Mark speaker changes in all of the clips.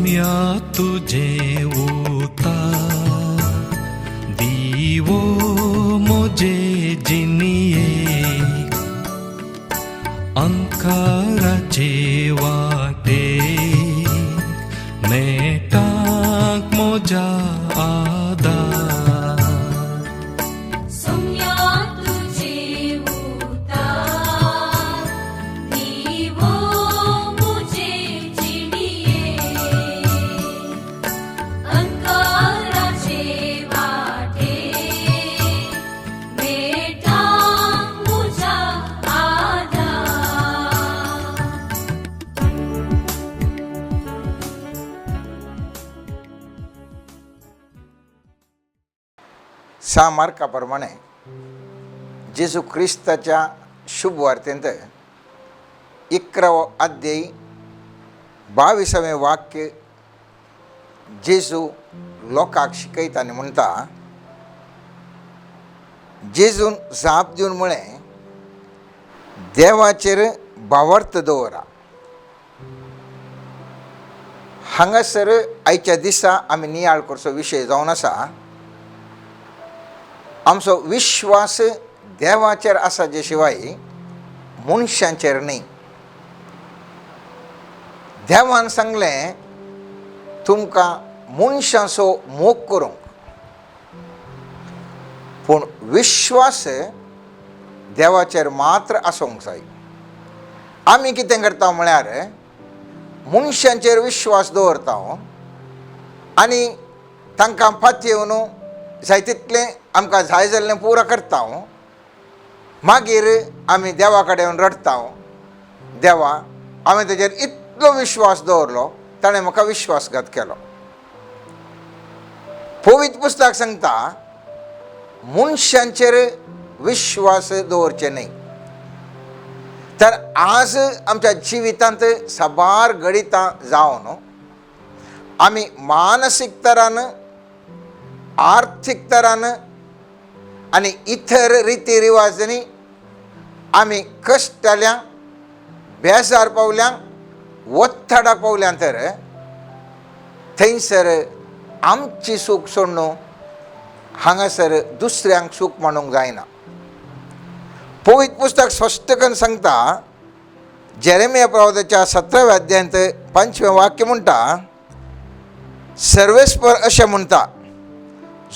Speaker 1: सौम्या तुझे उतार दीवो मुझे जिनिये अंकाराचे वाटे नेटाक मोजा आधार
Speaker 2: सहा मार्काप्रमाणे जेजू ख्रिस्ताच्या शुभवार्तेंत 11वा अध्याय 22वें वाक्य जेजू लोकांक शिकयताना म्हणटा, जेजून जाप दिवन म्हळें, देवाचेर भावार्थ दवरा. हांगासर आयच्या दिसा आमी नियाळ करचो विशय जावन आसा, आमचो विश्वास देवाचेर आसा जे शिवाय मनशांचेर न्ही. देवान सांगलें तुमकां मनशांचो मोग करूंक, पूण विश्वास देवाचेर मात्र आसूंक जाय. आमी कितें करता म्हळ्यार मनशांचेर विश्वास दवरता आनी तांकां पातयेवन जाय तितलें आमकां जाय जाल्लें पुराय करता. मागीर आमी देवा कडेन रडटा, देवा हांवें तेजेर इतलो विश्वास दवरलो, ताणें म्हाका विश्वासघात केलो. पवित्र पुस्तक सांगता मनशांचेर विश्वास दवरचे न्ही. तर आज आमच्या जिवितांत साबार गणितां जावन आमी मानसीक तरान, आर्थीक तरान आनी इतर रिती रिवाजांनी आमी कश्टाल्यांक, बेजार पावल्यांक, वत्तडाक पावल्यां, तर थंयसर आमची सूख सोडून हांगासर दुसऱ्यांक सूख मानूंक जायना. पवित्र पुस्तक स्पश्ट करून सांगता, जेरेमिया प्रवादाच्या 17व्या अध्यायांत 5वें वाक्य म्हणटा, सर्वेस्पर अशें म्हणटा,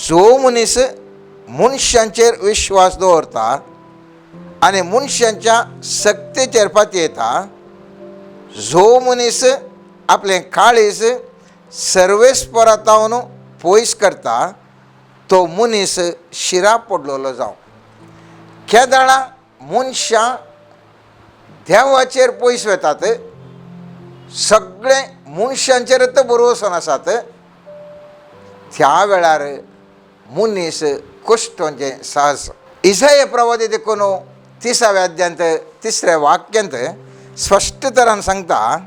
Speaker 2: जो मनीस मनशांचेर विश्वास दवरता आनी मनशांच्या सक्तेचेर पातयेता, जो मनीस आपलें काळीज सर्वेस्परांतावन पयस करता, तो मनीस शिरा पडलेलो जावं. केदाळा मनशां देवाचेर पयस वेतात, सगळे मनशांचेरच भरोसन आसात, त्या वेळार मनीस कुश्टांचें सहज. इसाया प्रवादी देखून 30व्या अध्यायांत 3ऱ्या वाक्यांत स्पश्ट तरान सांगता,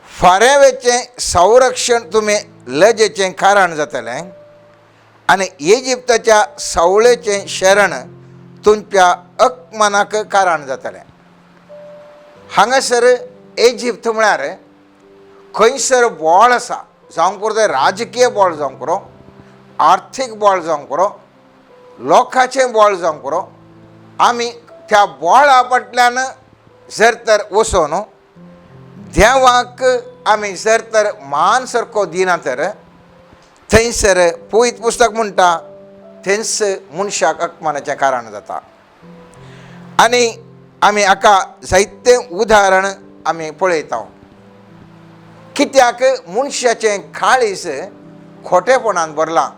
Speaker 2: फारेवेचें संरक्षण तुमी लजेचें कारण जातलें आनी इजिप्ताच्या सवळेचें शरण तुमच्या अकमनाक कारण जातलें. हांगासर इजिप्त म्हळ्यार खंयसर बोळ आसा, जावंक पुरो तें राजकीय बोळ जावंक पुरो, आर्थीक बोळ जावंक पुरो, लोकांचें बोळ जावंक पुरो, आमी त्या बोळा फाटल्यान जर तर वचून देवाक आमी जर तर मान सारको दिना, तर थंयसर पवित्र पुस्तक म्हणटा थंयच मनशाक अपमानाचें कारण जाता. आनी आमी हाका जायतें उदाहरण आमी पळयता. कित्याक मनशाचें काळीज खोटेपणान भरलां.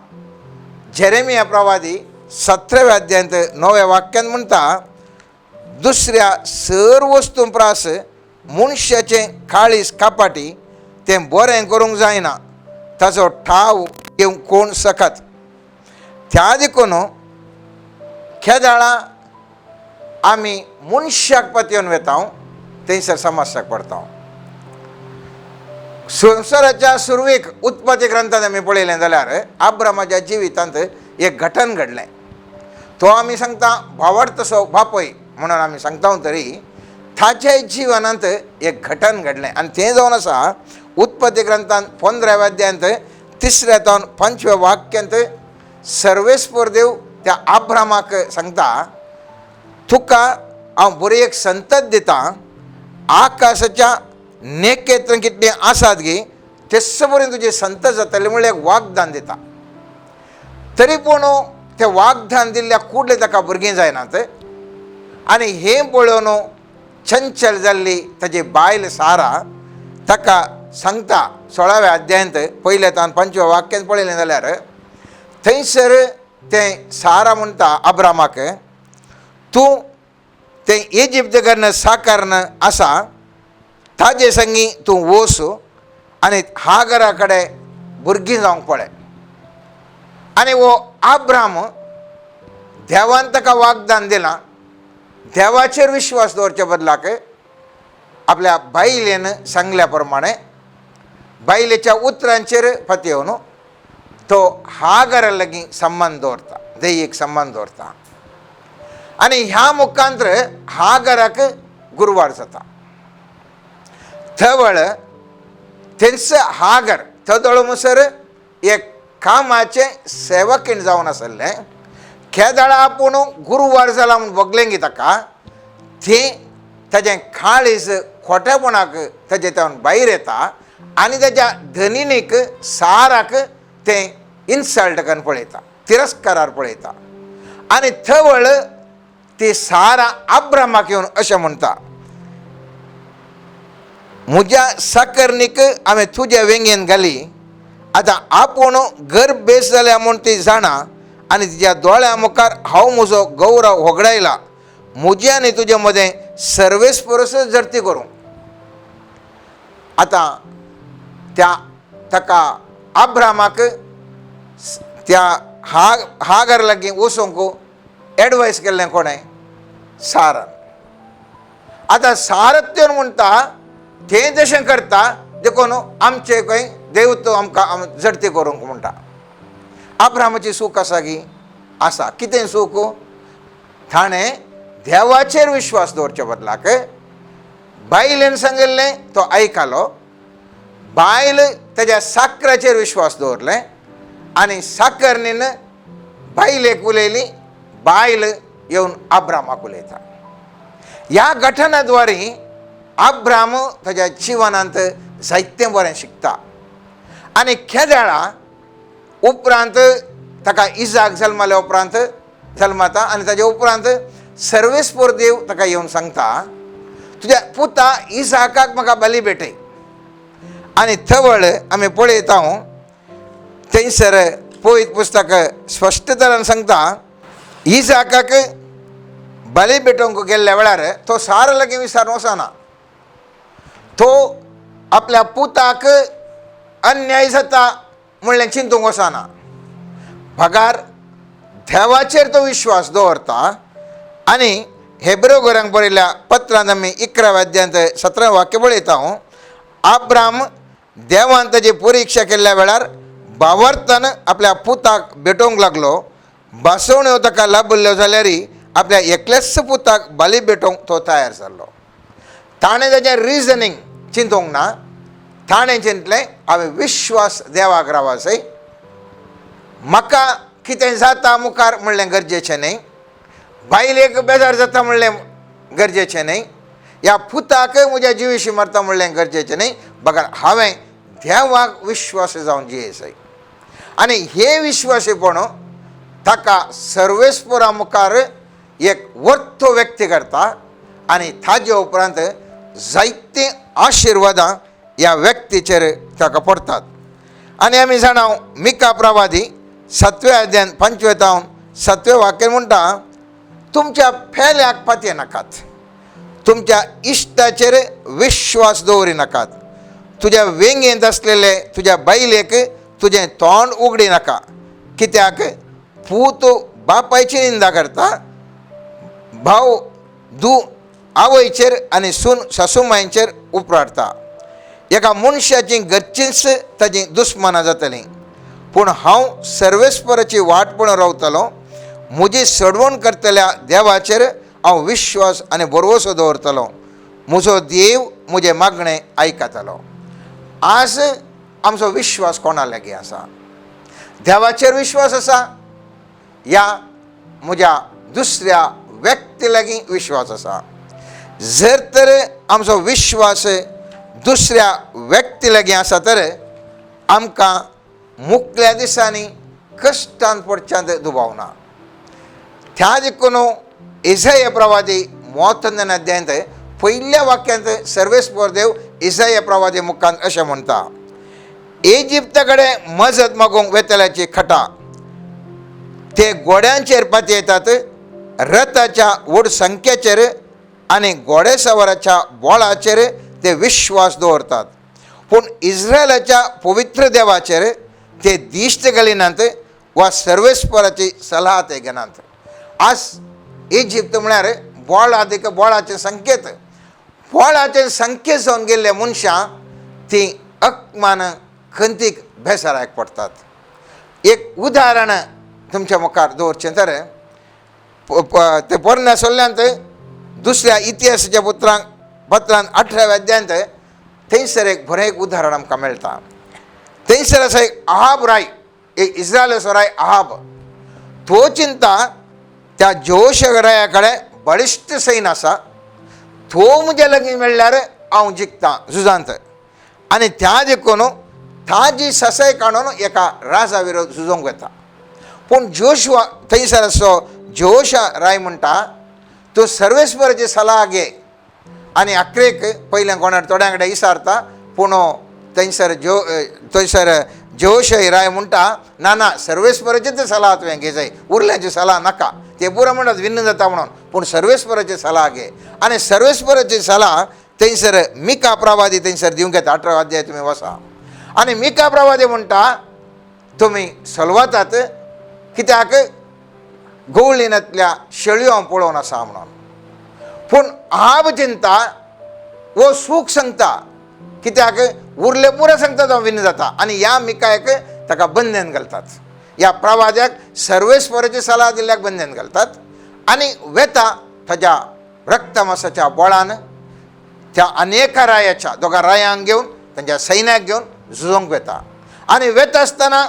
Speaker 2: जेरेमिया प्रवादी 17व्या अध्यायांत 9व्या वाक्यान म्हणटा, दुसऱ्या सर वस्तू प्रास मनशाचें काळीज कापाटी तें बरें करूंक जायना, ताचो ठाव घेवंक कोण सकत. त्या देखून केदाळा आमी मनशाक पातयेवन वेता, थंयसर समस्याक पडटा. संवसाराच्या सुरवेक उत्पत्ती ग्रंथांत आमी पळयलें जाल्यार अब्रामाच्या जिवितांत एक घटन घडलें. तो आमी सांगता भावार्थसो बापय म्हणून आमी सांगता, तरी ताच्या जिवनांत एक घटन घडलें. आनी तें जावन आसा उत्पत्ती ग्रंथान 15व्या अध्यायांत 3 तावन 5व्या वाक्यांत सर्वेस्पर देव त्या अब्रामाक सांगता, तुका हांव बरी एक संतत दिता, आकाशाच्या नेकेंत कितले आसात गे तेस बरें तुजे संतत जातले म्हणल्यार एक वाग्दान दिता. तरी पूण तें वाग्दान दिल्ल्या कुडले ताका भुरगीं जायनात. आनी हें पळोवन चंचल जाल्ली ताजी बायल सारा ताका सांगता 16व्या अध्यायांत 1 तावन 5व्या वाक्यांत पळयलें जाल्यार थंयसर तें सारा म्हणटा अब्रामाक, तूं तें इजिप्त कर्ण साकारन आसा ताजे संगी तूं वच आनी हागरा कडेन भुरगीं जावंक पळय. आनी वो अब्राम देवान ताका वाग्दान दिलां, देवाचेर विश्वास दवरचे बदलाक आपल्या बायलेन सांगल्या प्रमाणे बायलेच्या उतरांचेर फतयेवन तो हागरा लागीं संबंद दवरता, दैवीक संबंद दवरता. आनी ह्या मुखांतर हागराक गुरवार जाता. थवळ थंयच हागर थदळ मुसर एक कामाचे सेवकीण जावन आसले. खेदाळा आपूण गुरुवार जाला म्हूण बगलेंगी ताका थंय ताजें काळीज खोटेपणाक ताजे तावन भायर येता आनी ताज्या धनिनीक साराक तें इन्सल्ट करून पळयता, तिरस्कारार पळयता. आनी थवळ ती सारा अब्रामाक येवन अशें म्हणटा, म्हज्या साकरणीक हांवें तुज्या वेंगेन घाली, आतां आपूण गर्भ बेस जाल्या म्हूण ती जाणा आनी तिच्या दोळ्या मुखार हांव म्हजो गौरव होगडायला, म्हजे आनी तुजे मदें सर्वेस परस जर्ती करूं. आतां त्या ताका अब्रामाक त्या हागर लागीं वचूंक एडवायस केल्लें कोणें? सारान. आतां सारत येवन म्हणटा तें तशें करता देखून आमचें खंय देवतो आमकां जडती करूंक म्हणटा. अब्रामाची सूख आसा गी? आसा. कितें सूख? ताणें देवाचेर विश्वास दवरचे बदलाक बायलेन सांगिल्लें तो आयकलो, बायल तेज्या साकराचेर विश्वास दवरलें आनी साकरणीन बायलेक उलयली, बायल येवन अब्रामाक उलयता. ह्या घटनाद्वारे अब्राम ताच्या जिवनांत जायतें बरें शिकता. आनी खेदाळा उपरांत ताका इजाक जल्माल्या उपरांत जल्माता आनी ताच्या उपरांत सर्वेस्पर देव ताका येवन सांगता, तुज्या पुता इजाकाक म्हाका बली भेटय. आनी थवळ आमी पळयता थंयसर पळयत पुस्तक स्पश्ट तरान सांगता, इजाकाक बली भेटोवंक गेल्ल्या वेळार तो सारा लागीं विचारून वचना. तो आपल्या पुताक अन्याय जाता म्हणलें चिंतूंक वचना. भगार देवाचेर तो विश्वास दवरता. आनी हेब्रेवकारांक बरयल्ल्या पत्रांत आमी 11व्या अध्यायांत 17वें वाक्य पळयता, अब्राम देवान ताची परिक्षा केल्ल्या वेळार भावार्थान आपल्या पुताक भेटोवंक लागलो. बासवण्यो ताका लाभल्ल्यो जाल्यारय आपल्या एकल्याच पुताक बली भेटोवंक तो तयार जाल्लो. ताणें ताचें रिजनींग चिंतूंक ना. ताणें चिंतलें हांवें विश्वास देवाक रावा जाय. म्हाका कितें जाता मुखार म्हणलें गरजेचें न्ही, बायलेक बेजार जाता म्हणलें गरजेचें न्ही, ह्या पुताक म्हज्या जिवीशी मरता म्हणलें गरजेचें न्ही. बघा हांवें देवाक विश्वास जावन जियेसाय. आनी हे विश्वासीपण ताका सर्वेस्परा मुखार एक वर्थ व्यक्त करता आनी ताजे उपरांत जायतीं आशिर्वादां ह्या व्यक्तीचेर ताका पडटात. आनी आमी जाणाव मिका प्रवादी 7व्या अध्यायान 5वें तावन 7वें वाक्य म्हणटा, तुमच्या फेल्याक पातये नाकात, तुमच्या इश्टाचेर विश्वास दवरी नाकात, तुज्या वेंगेंत आसलेले तुज्या बायलेक तुजें तोंड उगडी नाका, कित्याक पूत बापायची निंदा करता, भाव धू आवयचेर आनी सून सासूमायेचेर उपराडटा. एका मनशाची घरचींच ताची दुस्मनां जातलीं. पूण हांव सर्वेस्पराची वाट पळोवन रावतलो. म्हजी सडवण करतल्या देवाचेर हांव विश्वास आनी भरवोसो दवरतलो. म्हजो देव म्हजें मागणें आयकतलो. आज आमचो विश्वास कोणा लागीं आसा? देवाचेर विश्वास आसा या म्हज्या दुसऱ्या व्यक्ती लागीं विश्वास आसा? जर तर आमचो विश्वास दुसऱ्या व्यक्ती लागीं आसा तर आमकां मुखल्या दिसांनी कश्टान पडच्यांत दुबाव ना. त्या देखून इसाया प्रवादी 32 अध्यायांत पयल्या वाक्यांत सर्वेस्पर देव इसाया प्रवादी मुखान अशें म्हणटा, इजिप्ता कडेन मजत मागूंक वेतल्याची खटां ते घोड्यांचेर पातयतात, रथाच्या व्हड संख्येचेर आनी घोडेसवाराच्या बोळाचेर ते विश्वास दवरतात, पूण इस्रायलाच्या पवित्र देवाचेर ते दिश्ट घालिनात वा सर्वेस्पराची सलाह ते घेनात. आज इजिप्त म्हळ्यार बोळ अधिक बोळाचे संकेत. बोळाचे संकेत जावन गेल्ले मनशां ती अकमान खंतीक बेसाराक पडटात. एक उदाहरण तुमच्या मुखार दवरचें तर ते पोरण्या सोल्ल्यांत दुसऱ्या इतिहासाच्या पत्रांत 18व्या अध्यायांत थंयसर एक बरें एक उदाहरण आमकां मेळटा. थंयसर आसा एक अहाब राय, एक इस्रायलाचो राय अहाब. तो चिंता त्या जोशराया कडेन बळिश्ट सैन आसा, तो म्हज्या लागीं मेळ्ळ्यार हांव जिखतां झुजांत. आनी त्या देखून ताजी ससाय काडून एका राजा विरोध झुजोवंक वता. पूण जोशुआ थंयसर असो जोशा राय म्हणटा, तूं सर्वेस्पराची सलाह घे आनी आख्रेक पयलें कोणाक थोड्यां कडेन विचारता. पूण थंयसर जोशय राय म्हणटा, ना ना सर्वेस्पराची सलाह तुवें घे जाय, उरल्यांची सलाह नाका. ते पुरो म्हणटात विन्न जाता म्हणून, पूण सर्वेस्पराची सलाह घे. आनी सर्वेस्पराची सलाह थंयसर मिका प्रवादी थंयसर दिवंक येता. 18 अध्याय तुमी वचा. आनी मिका प्रवादी म्हणटा, तुमी सलवातात कित्याक गवळीनांतल्या शेळयो हांव पळोवन आसा म्हणून. पूण अहाब चिंता वो सूख सांगता, कित्याक उरले पुरो सांगतात हांव विन्न जाता. आनी ह्या मिकायक ताका बंधन घालतात. ह्या प्रवाद्याक सर्वेस्पराची सलाह दिल्ल्याक बंधन घालतात आनी वेता ताच्या रक्तमासाच्या बोळान त्या अनेका रायाच्या दोगा रायांक घेवन तांच्या सैन्याक घेवन झुजोवंक वेता. आनी वेता आसतना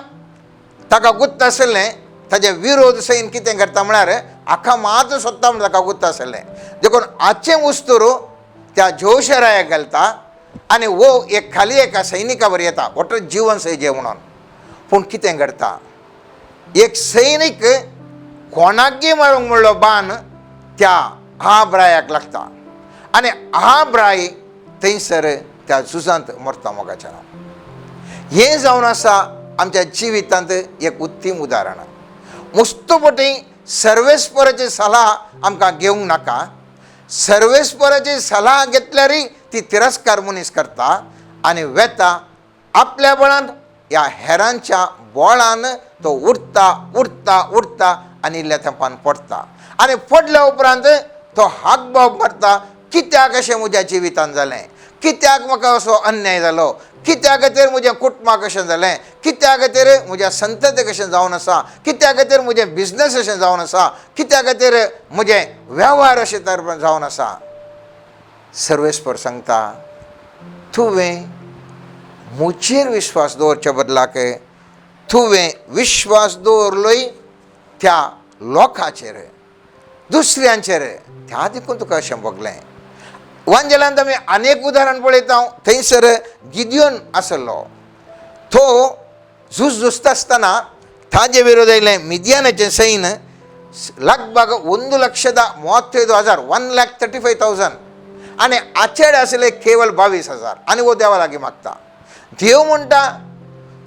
Speaker 2: ताका गुत्त आसलें ताजे विरोध सैन कितें करता म्हळ्यार आख्खा मात सोदता म्हण ताका गुत्त आसलें. देखून आजचें उस्तूर त्या जोशरायाक घालता आनी वो एक खाली एका सैनिका वर येता, वॉटर जीवन सैजे म्हणून. पूण कितें करता, एक सैनीक कोणाकय मारूंक म्हणलो बाण त्या अहाबरायाक लागता आनी अहाबराय थंयसर त्या झुजांत मरता मोगाच्या नांव. हें जावन आसा आमच्या जिवितांत एक उत्तम उदाहरण. मुस्तपटी सर्वेस्पराची सलाह आमकां घेवंक नाका. सर्वेस्पराची सलाह घेतल्यारय ती तिरस्कार मनीस करता आनी वेता आपल्या बळान ह्या हेरांच्या बोळान तो उरता उरता उरता आनी इल्ल्या तेंपान पडटा. आनी पडल्या उपरांत तो हाकबाब मारता, कित्याक अशें म्हज्या जिवितांत जालें, कित्याक म्हाका असो अन्याय जालो, कित्या खातीर म्हज्या कुटुंबाक अशें जालें, कित्या खातीर म्हज्या संततीक अशें जावन आसा, कित्या खातीर म्हजें बिजनस अशें जावन आसा, कित्या खातीर म्हजे वेव्हार अशें तर जावन आसा. सर्वेस्पर सांगता, तुवें म्हजेर विश्वास दवरच्या बदलाक तुवें विश्वास दवरलोय त्या लोकांचेर, दुसऱ्यांचेर, त्या देखून तुका अशें भोगलें. वांजेलांत आमी अनेक उदाहरण पळयता. थंयसर गिदियोन आसलो, तो झुजता आसतना ताजे विरोध आयलें मिदियानाचें सैन लगभग 1,35,000 1,35,000 आनी आचेडे आसले केवळ 22,000 आनी वो देवा लागीं मागता. देव म्हणटा,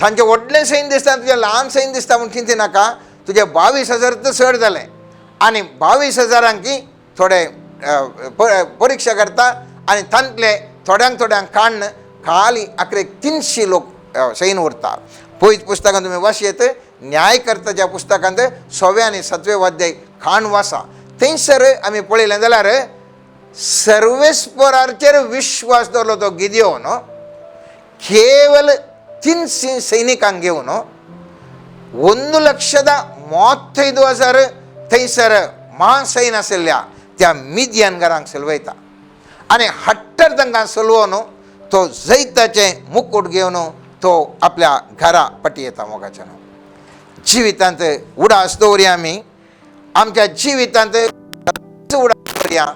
Speaker 2: तांचें व्हडलें सैन दिसता तुजें ल्हान सैन दिसता म्हूण चिंती नाका, तुजें 22,000 तर चड जालें. आनी 22,000क थोडे परीक्षा करता आनी तांतले थोड्यांक काडून खाली आखरेक 300 लोक सैन उरता. पयत पुस्तकांत तुमी वाचयत, न्यायकर्ताच्या पुस्तकांत 6वें आनी 7वें अध्याय खाण वाचा. थंयसर आमी पळयलें जाल्यार सर्वेस्पराचेर विश्वास दवरलो तो गिदियोन केवळ 300 सैनिकांक घेवन 1,35,000 थंयसर महासैन आशिल्ल्या त्या मिदियानकारांक सलवयता आनी हट्टर तांकां सलवून तो जैताचे मुकुट घेवन तो आपल्या घरा पटी येता मोगाच्यान. जिवितांत उडास दवरया आमी, आमच्या जिवितांत उडास दवरया,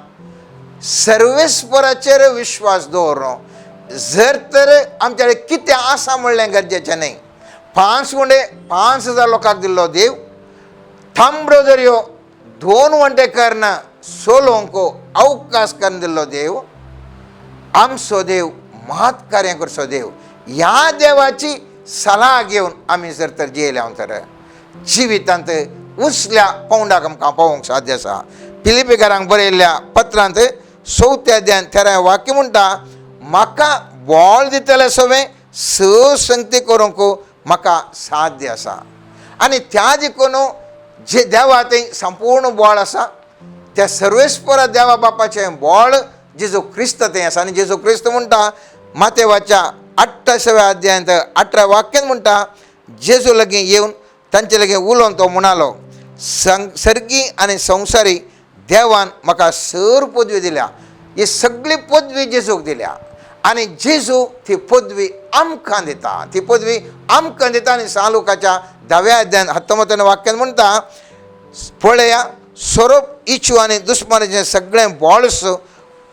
Speaker 2: सर्वेस्पराचेर विश्वास दवरलो. जर तर आमच्या कडेन कितें आसा म्हणलें गरजेचें न्ही. 5 गुंठे 5,000 लोकांक दिल्लो देव, थांबडो दर्यो 2 वंटे कर्ण सोलोवंक अवकाश करून दिल्लो देव, आमचो देव महत्कार्यां करचो देव. ह्या देवाची सलाह घेवन आमी जर तर जियेल्या तर जिवितांत उसल्या पावंडाक आमकां पावोवंक साध्य आसा. फिलिपिकारांक बरयल्ल्या पत्रांत 4 अध्यायान 13 वाक्य म्हणटा, म्हाका बळ दितले सवे संगती करूंक म्हाका साध्य आसा. आनी त्या देखून जे देवा थंय संपूर्ण बळ आसा, त्या सर्वेस्पर देवा बापाचें बळ जेजू क्रिस्त थंय आसा. आनी जेजू क्रिस्त म्हणटा मातेवाच्या 28 अध्यायांत 18 वाक्यान म्हणटा, जेजू लगीं येवन तांचे लगीं उलोवन तो म्हणालो, सर्गी आनी संवसारी देवान म्हाका सर पदवी दिल्या. ही सगळी पदवी जेजूक दिल्या आनी जेजू ती पदवी आमकां दिता. ती पदवी आमकां दिता. आनी सालुकाच्या 10 अध्यायान 19 वाक्यान म्हणटा, पळया सोरोप इच्छू आनी दुस्मानाचें सगळें बॉल्स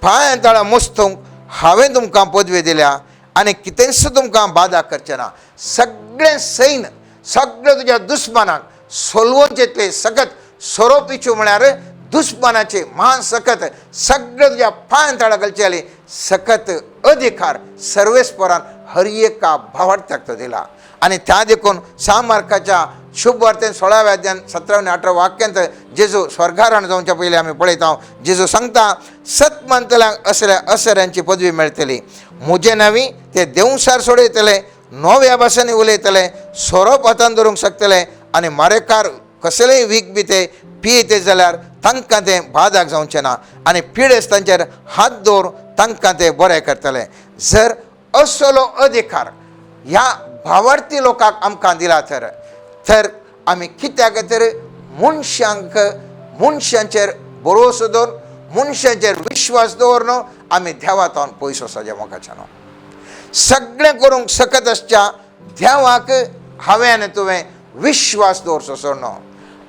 Speaker 2: पांय तळा मोस्तूंक हांवें तुमकां पदवी दिल्या आनी कितेंच तुमकां बाधा करचें ना. सगळें सैन, सगळे तुज्या दुस्मानाक सोलवून चितले सकत सोरोप इच्छू म्हळ्यार दुस्मानाचे महान सकत सगळे तुज्या पांय तळा घालचे जाली सकत अधिकार सर्वेस्परान हर एका भावार्थ्याक तो दिला. आनी त्या देखून सामार्काच्या शुभ वार्तेन 16 अध्यायान 17 आनी 18 वाक्यांत जेजू स्वर्गारान जावच्या पयलीं आमी पळयता, जेजू सांगता, सत मानतल्यांक असल्या असऱ्यांची पदवी मेळटली. म्हजे नवी ते देवसार सोडयतले, नव्या भासांनी उलयतले, सोरोप हातान धरूंक शकतले आनी मारेकार कसलेय वीख बी ते पियेते जाल्यार तांकां तें बादाक जावचें ना आनी पिडेस्त तांचेर हात दवर तांकां ते बरें करतले. जर असलो अधिकार ह्या भावार्थी लोकांक आमकां दिला तर आमी कित्याक तर मनशांचेर भरोसो दवरून मनशांचेर विश्वास दवरनो आमी देवातावन पयस वचचे मोगाच्यान. सगळें करूंक सकत आसच्या देवाक हांवें आनी तुवें विश्वास दवरचो सोडनो.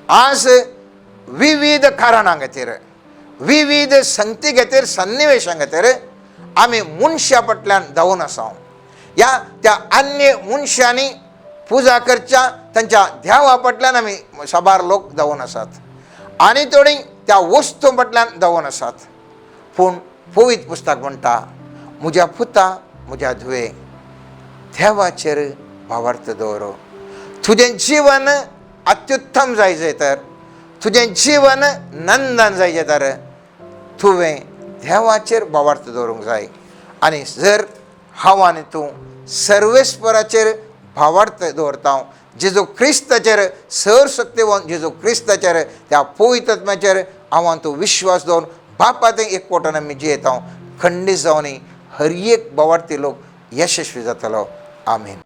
Speaker 2: आज विविध कारणां खातीर, विविध संगती खातीर, सन्निवेशां खातीर आमी मनशां फाटल्यान धांवून आसा. या त्या अन्य मनशांनी पुजा करच्या तांच्या देवा फाटल्यान आमी साबार लोक धांवून आसात आनी थोडीं त्या वस्तू फाटल्यान धांवून आसात. पूण पवित्र पुस्तक म्हणटा, म्हज्या पुता म्हज्या धुवे देवाचेर भावार्थ दवर. तुजें जीवन अत्युत्तम जायचें तर, तुजें जीवन नंदान जायचें तर तुवें देवाचेर भावार्थ दवरूंक जाय. आनी जर हांव आनी तूं सर्वेस्पराचेर भावार्थ दवरता, जेजू क्रिस्ताचेर सर्वशक्तिवान जेजू क्रिस्ताचेर त्या पवित्र आत्म्याचेर हांव आनी तूं विश्वास दवरून बापा थंय एकवटान आमी जियेता, खंडीत जावनी हर एक भावार्थी लोक यशस्वी जातलो. आमीन.